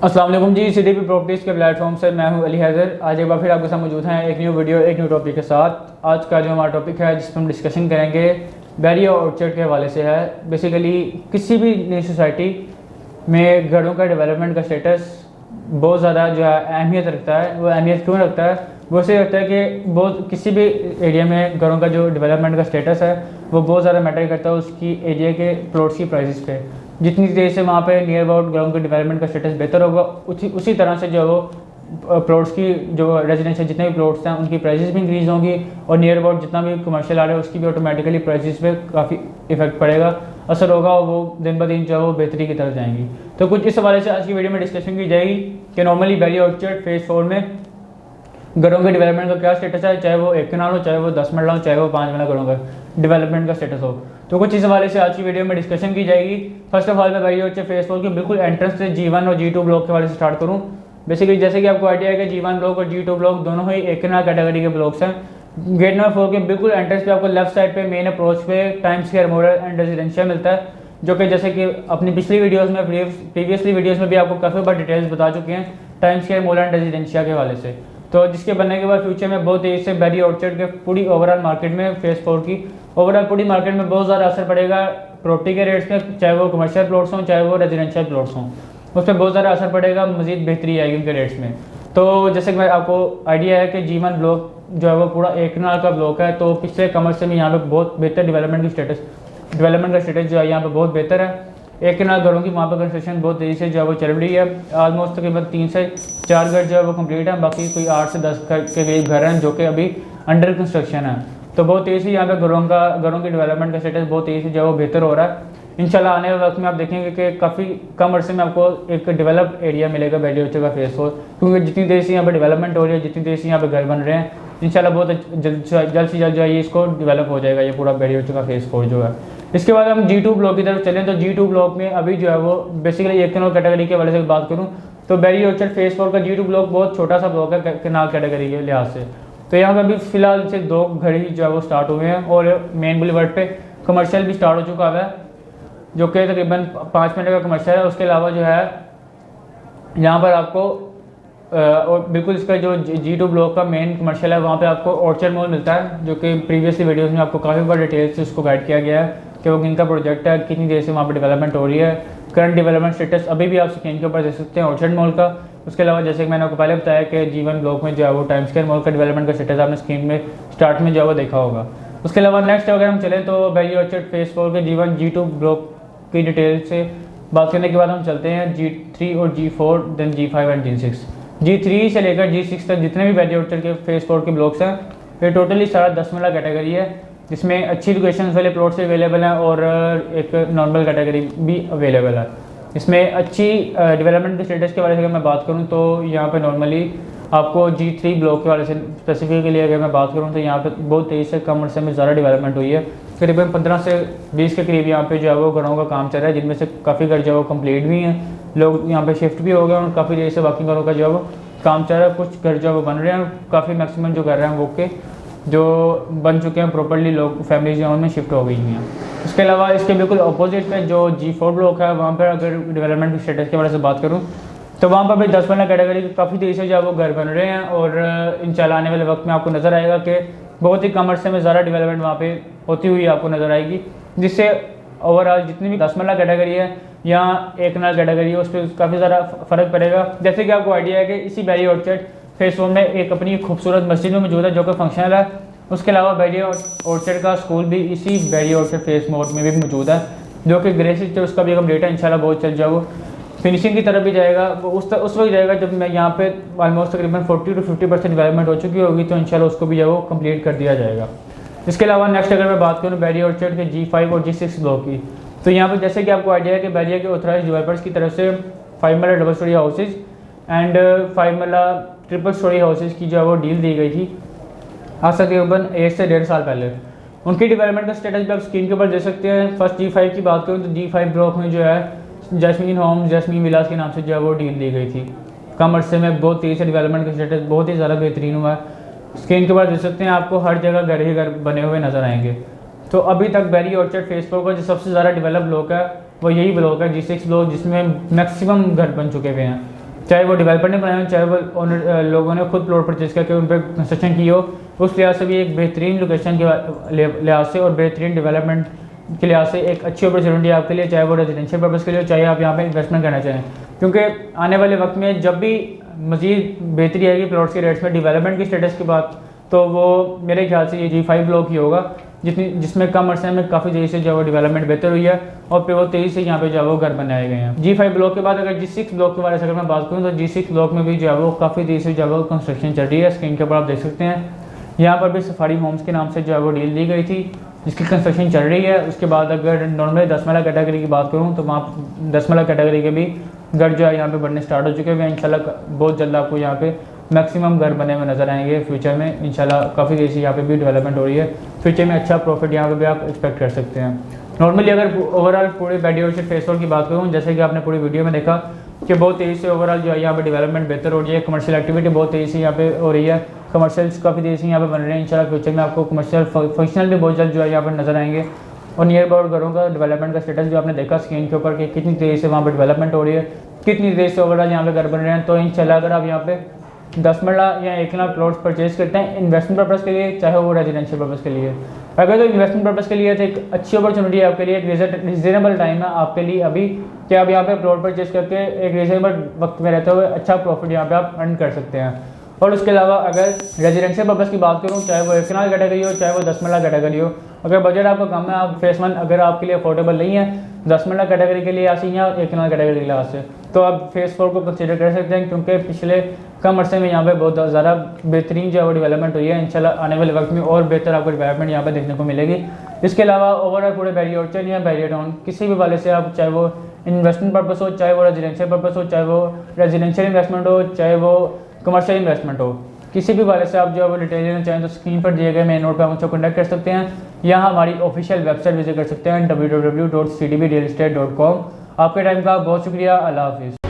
अस्सलाम वालेकुम जी, CDP properties के प्लेटफॉर्म से मैं हूं अली हैदर। आज एक बार फिर आपके साथ मौजूद हैं एक न्यू वीडियो एक न्यू टॉपिक के साथ। आज का जो हमारा टॉपिक है जिस पर हम डिस्कशन करेंगे बैरियर ऑर्चर्ड के हवाले से है। बेसिकली किसी भी नई सोसाइटी में घरों का डेवलपमेंट का स्टेटस बहुत ज़्यादा जो है अहमियत रखता है। वो अहमियत क्यों रखता है? वो इसलिए रखता है कि बहुत किसी भी एरिया में घरों का जो डेवलपमेंट का स्टेटस है वो बहुत ज़्यादा मैटर करता है उसकी एरिया के प्लॉट्स की प्राइसेस पे। जितनी देर से वहाँ पे नियर अबाउट ग्राउंड के डेवलपमेंट का स्टेटस बेहतर होगा उसी तरह से जो है वो प्लॉट्स की जो रेजिडेंशियल जितने भी प्लॉट्स हैं उनकी प्राइसेस भी इंक्रीज़ होंगी और नियर अबाउट जितना भी कमर्शियल आ रहा है उसकी भी ऑटोमेटिकली प्राइसेस पे काफ़ी इफेक्ट पड़ेगा, असर होगा और वो दिन ब दिन जो है वो बेहतरी की तरफ जाएंगी। तो कुछ इस हवाले से आज की वीडियो में डिस्कशन की जाएगी कि नॉर्मली बैरियर ऑर्चर्ड फेज 4 में घरों के डेवलपमेंट का क्या स्टेटस है, चाहे वो 1 कनाल हो, चाहे वो 10 मरला हो, चाहे वो 5 मरला घरों का डेवलपमेंट का स्टेटस हो। तो कुछ इस हवाले से आज की वीडियो में डिस्कशन की जाएगी। फर्स्ट ऑफ ऑल मैं बैरियर ऑर्चर्ड फेज 4 के बिल्कुल एंट्रेंस से G1 और G2 ब्लॉक के हवाले से स्टार्ट करूँ। बेसिकली जैसे कि आपको आइडिया है कि G1 ब्लॉक और G2 ब्लॉक दोनों ही 1 कनाल कैटेगरी के ब्लॉक्स हैं। गेट नंबर 4 के बिल्कुल एंट्रेंस पे आपको लेफ्ट साइड पे मेन अप्रोच पे times square model and residential मिलता है, जो कि जैसे कि अपनी पिछली वीडियोस में प्रीवियसली वीडियोस में भी आपको काफ़ी बार डिटेल्स बता चुके हैं times square model and residencia के हवाले से। तो जिसके बनने के बाद फ्यूचर में बहुत तेज़ी से बैरियर ऑर्चर्ड के पूरी ओवरऑल मार्केट में फेज 4 की ओवरऑल पूरी मार्केट में बहुत ज़्यादा असर पड़ेगा प्रॉपर्टी के रेट्स में, चाहे वो कमर्शियल प्लॉट्स हों चाहे वो रेजिडेंशियल प्लॉट्स हों, उस पर बहुत ज़्यादा असर पड़ेगा, मजीद बेहतरी आएगी उनके रेट्स में। तो जैसे कि मैं आपको आइडिया है कि G1 ब्लॉक जो है वो पूरा 1 कनाल का ब्लॉक है, तो पिछले कमर्शियल में यहाँ पे बहुत बेहतर डेवलपमेंट का स्टेटस जो है यहाँ पे बहुत बेहतर है। 1 कनाल घरों की वहाँ पर कंस्ट्रक्शन बहुत तेज़ी से जो है वो चल रही है। ऑलमोस्ट तकरीबन 3 से 4 घर जो है वो कंप्लीट है, बाकी कोई 8 से 10 घर के करीब घर हैं जो कि अभी अंडर कंस्ट्रक्शन है। तो बहुत तेज़ी से यहाँ पे घरों की डेवलपमेंट का स्टेटस बहुत तेज़ी से जो है वो बेहतर हो रहा है। इंशाल्लाह आने वाले वक्त में आप देखेंगे कि काफ़ी कम अर्से में आपको एक डेवलप एरिया मिलेगा बैरियर ऑर्चर्ड का फेज 4, क्योंकि जितनी देर से यहाँ पर डेवलपमेंट हो रही है, जितनी देर से यहाँ पर घर बन रहे हैं, इंशाल्लाह बहुत जल्द से जल्द जो है इसको डेवलप हो जाएगा ये पूरा बैरियर ऑर्चर्ड का फेज 4 जो है। इसके बाद हम G2 ब्लॉक की तरफ चलें तो G2 ब्लॉक में अभी जो है वो बेसिकली 1 कनाल कैटेगरी के वाले से बात करूँ तो बैरियर ऑर्चर्ड फेज 4 का G2 ब्लॉक बहुत छोटा सा ब्लॉक है कनाल कैटेगरी के लिहाज से। तो यहाँ पर अभी फिलहाल से 2 घर ही जो है वो स्टार्ट हुए हैं और मेन बुलेवार्ड पे कमर्शियल भी स्टार्ट हो चुका है, जो कि तकरीबन 5 मिनट का कमर्शियल है। उसके अलावा जो है यहाँ पर आपको और बिल्कुल इसका जो G2 ब्लॉक का मेन कमर्शियल है वहाँ पे आपको ऑर्चर्ड मॉल मिलता है, जो कि प्रीवियसली वीडियोस में आपको काफ़ी बार डिटेल से उसको गाइड किया गया है कि वो किन का प्रोजेक्ट है, कितनी देर से वहाँ पर डेवलपमेंट हो रही है, करंट डेवलपमेंट स्टेटस अभी भी आप स्क्रीन के ऊपर देख सकते हैं ऑर्चर्ड मॉल का। उसके अलावा जैसे कि मैंने आपको पहले बताया कि G1 ब्लॉक में जो है वो टाइम्स स्क्वायर मॉल का डेवलपमेंट का स्टेटस आपने स्क्रीन में स्टार्ट में जो है वो देखा होगा। उसके अलावा नेक्स्ट अगर हम चलें तो बैरियर ऑर्चर्ड फेज 4 के G1 G2 ब्लॉक की डिटेल से बात करने के बाद हम चलते हैं G3 और G4 then G5 and G6। G3 से लेकर G6 तक जितने भी बैरियर ऑर्चर्ड के फेज 4 के ब्लॉक्स हैं ये टोटली सारा 10 मरला कैटेगरी है, जिसमें अच्छी लोकेशन वाले प्लॉट्स अवेलेबल हैं और एक नॉर्मल कैटेगरी भी अवेलेबल है। इसमें अच्छी डेवलपमेंट के स्टेटस के बारे में अगर मैं बात करूं तो यहाँ पे नॉर्मली आपको G3 ब्लॉक के वाले से स्पेसिफिकली अगर मैं बात करूं तो यहाँ पे बहुत तेज़ी से कम अर्से में ज़्यादा डेवलपमेंट हुई है। करीबन 15 से 20 के करीब यहाँ पे जो है वो घरों का काम चल रहा है, जिनमें से काफ़ी घर जो है वो कम्प्लीट भी हैं, लोग यहाँ पे शिफ्ट भी हो गए और काफ़ी देर से बाकी घरों का जो है वो काम चल रहा है। कुछ घर जो है वो बन रहे हैं, काफ़ी मैक्सिमम जो कर रहे हैं वो के जो बन चुके हैं प्रॉपर्ली, लोग फैमिली जो उनमें शिफ्ट हो गई हैं। इसके अलावा इसके बिल्कुल अपोजिट में जो G4 ब्लॉक है वहाँ पर अगर डेवलपमेंट स्टेटस के बारे से बात करूँ तो वहाँ पर भी 10 मरला कैटेगरी के काफ़ी तेज़ी से जो है वो घर बन रहे हैं और इंशाल्लाह आने वाले वक्त में आपको नज़र आएगा कि बहुत ही कम अर्से में ज़्यादा डेवलपमेंट वहाँ पे होती हुई आपको नज़र आएगी, जिससे ओवरऑल जितनी भी 10 मरला कैटेगरी है या 1 कनाल कैटेगरी है उस पर काफ़ी ज़्यादा फ़र्क पड़ेगा। जैसे कि आपको आइडिया है कि इसी बैरियर ऑर्चर्ड फेज 4 में एक अपनी खूबसूरत मस्जिद में मौजूद है जो कि फंक्शनल है। उसके अलावा बैरियर ऑर्चर्ड का स्कूल भी इसी बैरियर ऑर्चर्ड फेज 4 में भी मौजूद है, जो कि ग्रेसिस जो उसका भी कंप्लीट है, इंशाल्लाह बहुत जल्द जो वो फिनिशिंग की तरफ भी जाएगा। वो उस वक्त जाएगा जब मैं यहाँ पे ऑलमोस्ट तकरीबन 40 to 50% डेवलपमेंट हो चुकी होगी, तो इंशाल्लाह उसको भी जो वो कंप्लीट कर दिया जाएगा। इसके अलावा नेक्स्ट अगर मैं बात करूँ बैरियर ऑर्चर्ड के G5 और G6 ब्लॉक की, तो यहाँ पर जैसे कि आपको आइडिया है कि बैरियर के ऑथराइज्ड डेवलपर्स की तरफ से 5 मरला डबल स्टोरी हाउसेज एंड 5 मरला ट्रिपल स्टोरी हाउसेज की जो है वो डील दी गई थी आज से तकरीबन 1 से 1.5 साल पहले। उनकी डेवलपमेंट का स्टेटस भी आप स्क्रीन के ऊपर देख सकते हैं। फर्स्ट G5 की बात करूँ तो G5 ब्लॉक में जो है जैस्मीन होम्स, जैस्मीन विलास के नाम से जो है वो डील दी गई थी। कम अर्से में बहुत तेज़ी से डेवलपमेंट का स्टेटस बहुत ही ज़्यादा बेहतरीन हुआ है। स्क्रीन के ऊपर देख सकते हैं आपको हर जगह घर ही घर बने हुए नज़र आएंगे। तो अभी तक बैरियर ऑर्चर्ड फेज 4 का जो सबसे ज़्यादा डेवलप ब्लॉक है वो यही ब्लॉक है G6 ब्लॉक, जिसमें मैक्सिमम घर बन चुके हुए हैं। चाहे वो डेवलपर ने बनाए हो, चाहे वो ओनर लोगों ने खुद प्लॉट परचेज करके उन पर कंस्ट्रक्शन की हो, उस लिहाज से भी एक बेहतरीन लोकेशन के लिहाज से और बेहतरीन डेवलपमेंट के लिहाज से एक अच्छी अपॉर्चुनिटी आपके लिए, चाहे वो रेजिडेंशियल पर्पज़ के लिए, चाहे आप यहाँ पे इन्वेस्टमेंट करना चाहें। क्योंकि आने वाले वक्त में जब भी मज़ीद बेहतरी आएगी प्लॉट्स के रेट्स में, डेवलपमेंट की स्टेटस की बात, तो वो मेरे ख्याल से ये G5 ब्लॉक ही होगा जिसमें कम अरसे में काफ़ी तेज़ी से जो है डेवलपमेंट बेहतर हुई है और फिर वो तेज़ी से यहाँ पे जो है वो घर बनाए गए हैं। G5 ब्लॉक के बाद अगर G6 ब्लॉक के बारे में अगर मैं बात करूँ तो G6 ब्लॉक में भी जो है वो काफ़ी तेज़ी से जो है वो कंस्ट्रक्शन चल रही है। स्क्रीन के ऊपर आप देख सकते हैं, यहाँ पर भी सफारी होम्स के नाम से जो है वो डील दी गई थी जिसकी कंस्ट्रक्शन चल रही है। उसके बाद अगर नॉर्मल 10 मरला कैटेगरी की बात करूँ तो वहाँ 10 मरला कैटेगरी के भी घर जो है यहाँ पे बनने स्टार्ट हो चुके हैं। इंशाल्लाह बहुत जल्द आपको यहाँ पे मैक्सिमम घर बने हुए नज़र आएंगे फ्यूचर में। इंशाल्लाह काफ़ी तेज़ी यहाँ पे भी डेवलपमेंट हो रही है, फ्यूचर में अच्छा प्रॉफिट यहाँ पे भी आप एक्सपेक्ट कर सकते हैं। नॉर्मली अगर ओवरऑल पूरे बैडी ऑर्चर्ड फेस 4 की बात करूँ, जैसे कि आपने पूरी वीडियो में देखा कि बहुत तेज़ी से ओवरऑल जो है यहाँ पे डेवलपमेंट बेहतर हो रही है, कमर्शियल एक्टिविटी बहुत तेज़ी से यहाँ पे हो रही है, कमर्शियल्स काफ़ी तेज़ी से यहाँ पे बन रहे हैं। इंशाल्लाह फ्यूचर में आपको कमर्शियल फंक्शनल भी बहुत जल्द जो है यहाँ पर नज़र आएंगे। और नियर अबाउट घरों का डेवलपमेंट का स्टेटस जो आपने देखा स्क्रीन के ऊपर कि कितनी तेज़ी से वहाँ पर डेवलपमेंट हो रही है, कितनी तेज़ी से ओवरऑल यहाँ पे घर बन रहे हैं। तो इंशाल्लाह अगर आप यहाँ पे 10 मरला या 1 लाख प्लॉट्स परचेज करते हैं इन्वेस्टमेंट पर्पज़ के लिए, चाहे वो रेजिडेंशियल पर्पज़ के लिए, अगर तो इन्वेस्टमेंट पर्पज़ के लिए तो एक अच्छी अपॉर्चुनिटी है आपके लिए, एक रीजनेबल टाइम है आपके लिए अभी कि आप यहाँ पे प्लॉट परचेज करके एक रीजनेबल वक्त में रहते हुए अच्छा प्रॉफिट यहाँ पे आप अर्न कर सकते हैं। और उसके अलावा अगर रेजिडेंशियल पर्पज़ की बात करूँ, चाहे वो 1 कनाल कैटेगरी हो, चाहे वो 10 मरला कैटेगरी हो, अगर बजट आपका कम है, आप फेस 1 अगर आपके लिए अफोर्डेबल नहीं है 10 मरला कैटेगरी के लिए आसी या 1 कनाल कैटेगरी के लिहाज से, तो आप फेस 4 को कंसीडर कर सकते हैं। क्योंकि पिछले कम अरसे में यहाँ पे बहुत ज़्यादा बेहतरीन जो है वो डेवलपमेंट हुई है। इंशाल्लाह आने वाले वक्त में और बेहतर आपको डेवलपमेंट यहाँ पे देखने को मिलेगी। इसके अलावा ओवरऑल पूरे बैरियर ऑर्चर्ड या बैरियर टाउन किसी भी वाले से आप, चाहे वो इन्वेस्टमेंट पर्पज़ हो, चाहे वो रेजिडेंशियल पर्पज़ हो, चाहे वो रेजिडेंशियल इन्वेस्टमेंट हो, चाहे वो कमर्शियल इन्वेस्टमेंट हो, किसी भी वाले से आप जो है वो डिटेल लेना चाहें तो स्क्रीन पर दिए गए मेन नोट पर मुझसे कॉन्टैक्ट कर सकते हैं या हमारी ऑफिशियल वेबसाइट विजिट कर सकते हैं www.cdbrealestate.com। आपके टाइम का बहुत शुक्रिया। अल्लाह हाफिज़।